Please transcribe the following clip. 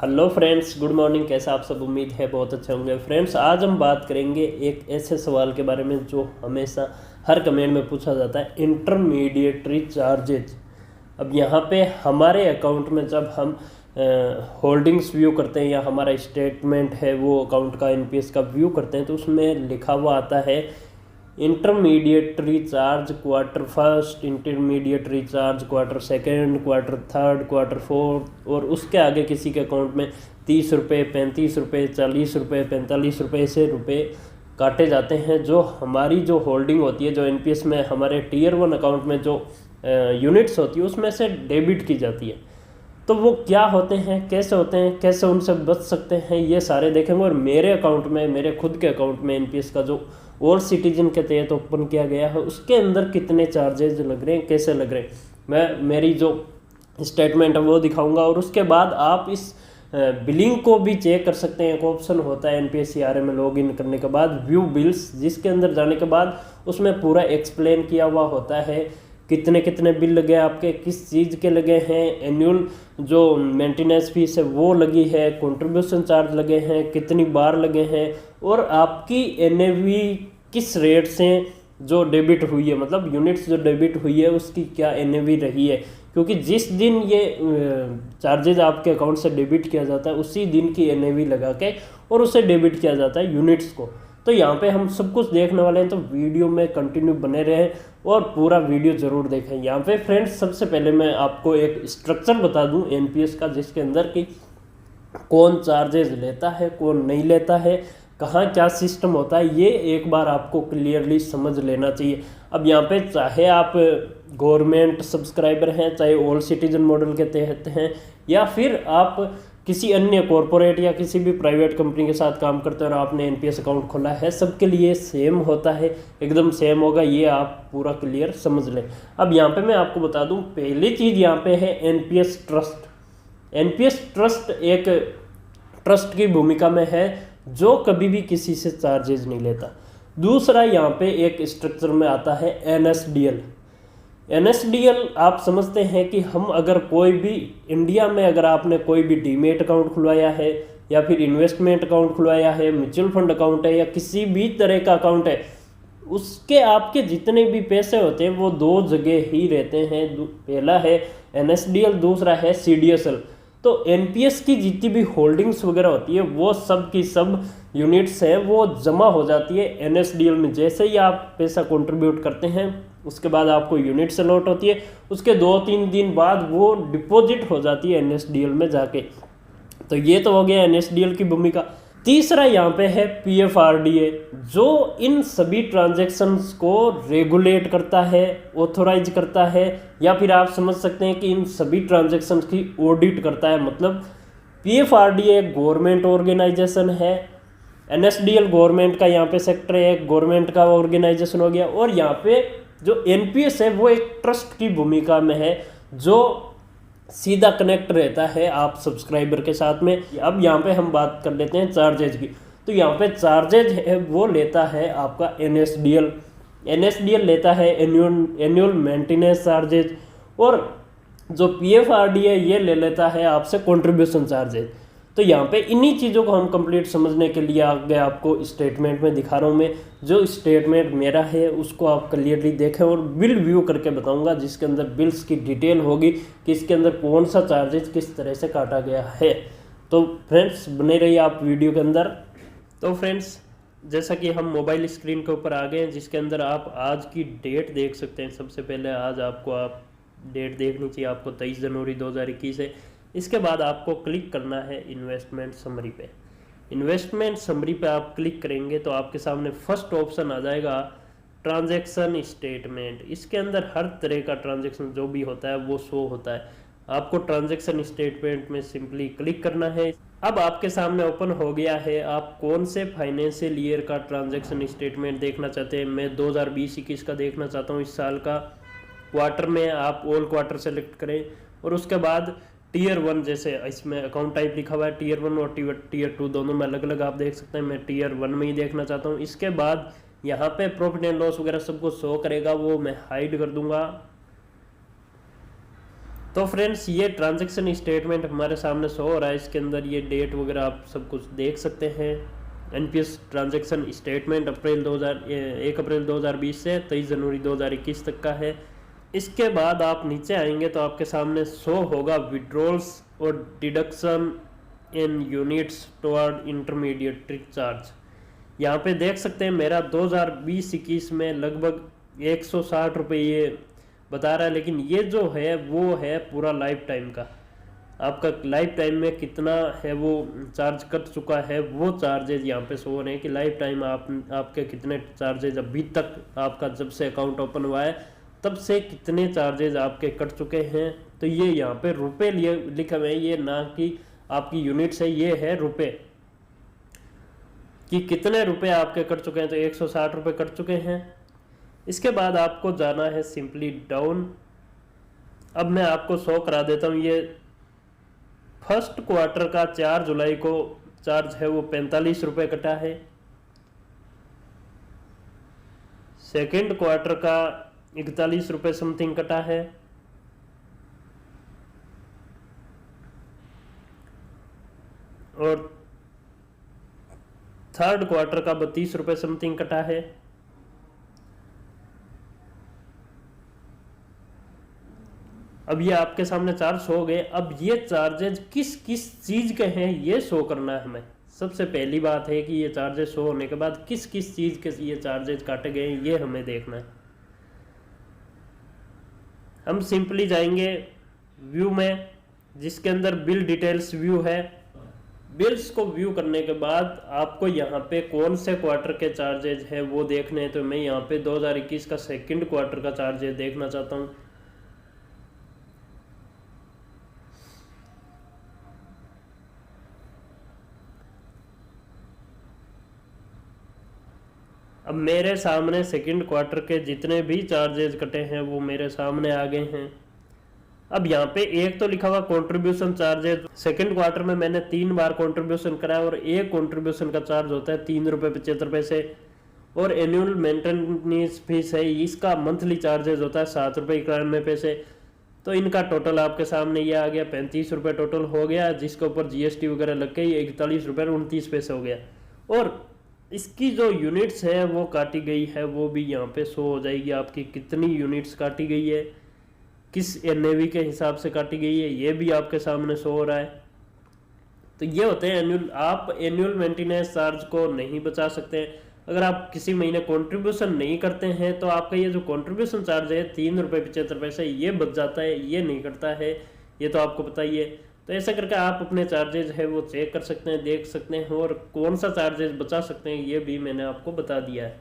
Hello friends, good morning. कैसा आप सब? उम्मीद है बहुत अच्छे होंगे। फ्रेंड्स, आज हम बात करेंगे एक ऐसे सवाल के बारे में जो हमेशा हर कमेंट में पूछा जाता है, इंटरमीडिएटरी चार्जेज। अब यहाँ पे हमारे अकाउंट में जब हम होल्डिंग्स व्यू करते हैं या हमारा स्टेटमेंट है वो अकाउंट का एनपीएस का व्यू करते हैं तो उसमें लिखा हुआ आता है intermediary charge quarter first, intermediary charge quarter second, quarter third, quarter fourth, और उसके आगे किसी के अकाउंट में 30 रुपये, 35 रुपये, 40 रुपये, 45 रुपये से रुपये काटे जाते हैं। जो हमारी जो होल्डिंग होती है, जो एनपीएस में हमारे टीयर 1 अकाउंट में जो यूनिट्स होती है उसमें से डेबिट की जाती है। तो वो क्या होते हैं, कैसे होते हैं, कैसे उनसे बच सकते हैं, ये सारे देखेंगे। और मेरे अकाउंट में, मेरे खुद के अकाउंट में एनपीएस का जो और सिटीजन के तहत ओपन किया गया है उसके अंदर कितने चार्जेज लग रहे हैं, कैसे लग रहे हैं, मैं मेरी जो स्टेटमेंट है वो दिखाऊंगा। और उसके बाद आप इस बिलिंग को भी चेक कर सकते हैं। एक ऑप्शन होता है एनपीएस सीआरए में लॉगिन करने के बाद, व्यू बिल्स, जिसके अंदर जाने के बाद उसमें पूरा एक्सप्लेन किया हुआ होता है कितने कितने बिल लगे आपके, किस चीज़ के लगे हैं, एनुअल जो मेंटेनेंस फीस है वो लगी है, कंट्रीब्यूशन चार्ज लगे हैं, कितनी बार लगे हैं, और आपकी एनएवी किस रेट से जो डेबिट हुई है, मतलब यूनिट्स जो डेबिट हुई है उसकी क्या एनएवी रही है। क्योंकि जिस दिन ये चार्जेज आपके अकाउंट से डेबिट किया जाता है उसी दिन की एनएवी लगा के और उसे डेबिट किया जाता है यूनिट्स को। तो यहाँ पे हम सब कुछ देखने वाले हैं, तो वीडियो में कंटिन्यू बने रहें और पूरा वीडियो ज़रूर देखें। यहाँ पे फ्रेंड्स, सबसे पहले मैं आपको एक स्ट्रक्चर बता दूँ एनपीएस का, जिसके अंदर कि कौन चार्जेज लेता है, कौन नहीं लेता है, कहाँ क्या सिस्टम होता है, ये एक बार आपको क्लियरली समझ लेना चाहिए। अब यहाँ पे चाहे आप गवर्नमेंट सब्सक्राइबर हैं, चाहे ऑल सिटीजन मॉडल के तहत हैं, या फिर आप किसी अन्य कॉरपोरेट या किसी भी प्राइवेट कंपनी के साथ काम करते हैं और आपने एनपीएस अकाउंट खोला है, सबके लिए सेम होता है, एकदम सेम होगा, ये आप पूरा क्लियर समझ लें। अब यहाँ पे मैं आपको बता दूँ, पहली चीज़ यहाँ पे है एनपीएस ट्रस्ट। एनपीएस ट्रस्ट एक ट्रस्ट की भूमिका में है जो कभी भी किसी से चार्जेज नहीं लेता। दूसरा यहाँ पे एक स्ट्रक्चर में आता है एनएसडीएल। एनएसडीएल आप समझते हैं कि हम अगर कोई भी इंडिया में, अगर आपने कोई भी डीमेट अकाउंट खुलवाया है या फिर इन्वेस्टमेंट अकाउंट खुलवाया है, म्यूचुअल फंड अकाउंट है या किसी भी तरह का अकाउंट है, उसके आपके जितने भी पैसे होते हैं वो दो जगह ही रहते हैं। पहला है एनएसडीएल, दूसरा है सीडीएसएल। तो एनपीएस की जितनी भी होल्डिंग्स वगैरह होती है वो सब की सब यूनिट्स हैं वो जमा हो जाती है एनएसडीएल में। जैसे ही आप पैसा कंट्रीब्यूट करते हैं उसके बाद आपको यूनिट्स अलॉट होती है, उसके 2-3 दिन बाद वो डिपॉजिट हो जाती है एनएसडीएल में जाके। तो ये तो हो गया एनएसडीएल की भूमिका। तीसरा यहाँ पे है पीएफआरडीए, जो इन सभी ट्रांजैक्शंस को रेगुलेट करता है, ऑथोराइज करता है, या फिर आप समझ सकते हैं कि इन सभी ट्रांजैक्शंस की ऑडिट करता है। मतलब पीएफआरडीए एक गवर्नमेंट ऑर्गेनाइजेशन है, एनएसडीएल गवर्नमेंट का यहाँ पे सेक्टर है, एक गवर्नमेंट का ऑर्गेनाइजेशन हो गया, और यहाँ पे जो एनपीएस है वो एक ट्रस्ट की भूमिका में है जो सीधा कनेक्ट रहता है आप सब्सक्राइबर के साथ में। अब यहाँ पे हम बात कर लेते हैं चार्जेज की। तो यहाँ पे चार्जेज है वो लेता है आपका एनएसडीएल। एनएसडीएल लेता है एनुअल मेंटेनेंस चार्जेज, और जो पीएफआरडीए ये ले लेता है आपसे कंट्रीब्यूशन चार्जेज। तो यहाँ पे इन्हीं चीज़ों को हम कंप्लीट समझने के लिए आगे आपको स्टेटमेंट में दिखा रहा हूँ। मैं जो स्टेटमेंट मेरा है उसको आप क्लियरली देखें और बिल व्यू करके बताऊँगा, जिसके अंदर बिल्स की डिटेल होगी कि इसके अंदर कौन सा चार्जेज किस तरह से काटा गया है। तो फ्रेंड्स, बने रहिए आप वीडियो के अंदर। तो फ्रेंड्स, जैसा कि हम मोबाइल स्क्रीन के ऊपर आ गए हैं, जिसके अंदर आप आज की डेट देख सकते हैं। सबसे पहले आज आपको आप डेट देखनी चाहिए, आपको 23 जनवरी 2021 है। इसके बाद आपको क्लिक करना है इन्वेस्टमेंट समरी पे। इन्वेस्टमेंट समरी पे आप क्लिक करेंगे तो आपके सामने फर्स्ट ऑप्शन आ जाएगा ट्रांजैक्शन स्टेटमेंट। इसके अंदर हर तरह का ट्रांजैक्शन जो भी होता है वो शो होता है। आपको ट्रांजैक्शन स्टेटमेंट में सिंपली क्लिक करना है। अब आपके सामने ओपन हो गया है, आप कौन से फाइनेंशियल ईयर का ट्रांजैक्शन स्टेटमेंट देखना चाहते हैं। मैं 2020-21 का देखना चाहता हूँ, इस साल का। क्वार्टर में आप ऑल क्वार्टर सेलेक्ट करें, और उसके बाद टीयर 1, जैसे इसमें अकाउंट टाइप लिखा हुआ है टीयर 1 और टीयर 2 दोनों में अलग अलग आप देख सकते हैं। मैं टीयर 1 में ही देखना चाहता हूँ। इसके बाद यहाँ पे प्रॉफिट एंड लॉस वगैरह सबको शो करेगा, वो मैं हाइड कर दूंगा। तो फ्रेंड्स ये ट्रांजैक्शन स्टेटमेंट हमारे सामने शो हो रहा है, इसके अंदर ये डेट वगैरह आप सब कुछ देख सकते हैं। एनपीएस ट्रांजैक्शन स्टेटमेंट 1 अप्रैल 2020 से 23 जनवरी 2021 तक का है। इसके बाद आप नीचे आएंगे तो आपके सामने शो होगा विड्रॉल्स और डिडक्शन इन यूनिट्स टुवर्ड इंटरमीडिएट चार्ज। यहाँ पे देख सकते हैं मेरा 2020-21 में लगभग 160 रुपये ये बता रहा है, लेकिन ये जो है वो है पूरा लाइफ टाइम का। आपका लाइफ टाइम में कितना है वो चार्ज कट चुका है, वो चार्जेज यहाँ पे शो हो रहे हैं कि लाइफ टाइम आपके कितने चार्जेज अभी तक आपका जब से अकाउंट ओपन हुआ है तब से कितने चार्जेज आपके कट चुके हैं। तो ये यहाँ पे रुपए लिए लिखा हुआ है, ये ना कि आपकी यूनिट्स है, ये है रुपए कि कितने रुपए आपके कट चुके हैं। तो 160 रुपये कट चुके हैं। इसके बाद आपको जाना है सिंपली डाउन। अब मैं आपको शो करा देता हूँ, ये फर्स्ट क्वार्टर का 4 जुलाई को चार्ज है वो 45 रुपये कटा है। सेकेंड क्वार्टर का 41 रुपये समथिंग कटा है। और थर्ड क्वार्टर का 32 रुपये समथिंग कटा है। अब ये आपके सामने चार्ज हो गए। अब ये चार्जेज किस किस चीज के हैं ये शो करना है हमें। सबसे पहली बात है कि ये चार्जेस शो होने के बाद किस किस चीज के ये चार्जेज काटे गए ये हमें देखना है। हम सिंपली जाएंगे व्यू में, जिसके अंदर बिल डिटेल्स व्यू है। बिल्स को व्यू करने के बाद आपको यहाँ पे कौन से क्वार्टर के चार्जेज है वो देखने हैं। तो मैं यहाँ पे 2021 का सेकंड क्वार्टर का चार्जेज देखना चाहता हूँ। अब मेरे सामने सेकंड क्वार्टर के जितने भी चार्जेज कटे हैं वो मेरे सामने आ गए हैं। अब यहाँ पे एक तो लिखा हुआ कंट्रीब्यूशन चार्जेज। सेकंड क्वार्टर में मैंने 3 बार कंट्रीब्यूशन करा और एक कंट्रीब्यूशन का चार्ज होता है 3 रुपये 75 पैसे। और एनुअल मेंटेनेंस फीस है, इसका मंथली चार्जेज होता है 7 रुपये 91 पैसे। तो इनका टोटल आपके सामने ये आ गया 35 रुपये टोटल हो गया, जिसके ऊपर जीएसटी वगैरह लग के ये 41 रुपये 29 पैसे हो गया। और इसकी जो यूनिट्स है वो काटी गई है, वो भी यहाँ पे शो हो जाएगी आपकी कितनी यूनिट्स काटी गई है, किस एनएवी के हिसाब से काटी गई है, ये भी आपके सामने शो हो रहा है। तो ये होते हैं एनुअल। आप एनुअल मेंटेनेंस चार्ज को नहीं बचा सकते हैं। अगर आप किसी महीने कंट्रीब्यूशन नहीं करते हैं तो आपका ये जो कंट्रीब्यूशन चार्ज है 3 रुपये 75 पैसे ये बच जाता है, ये नहीं कटता है, ये तो आपको पता ही है। तो ऐसा करके आप अपने चार्जेज है वो चेक कर सकते हैं, देख सकते हैं, और कौन सा चार्जेज बचा सकते हैं ये भी मैंने आपको बता दिया है।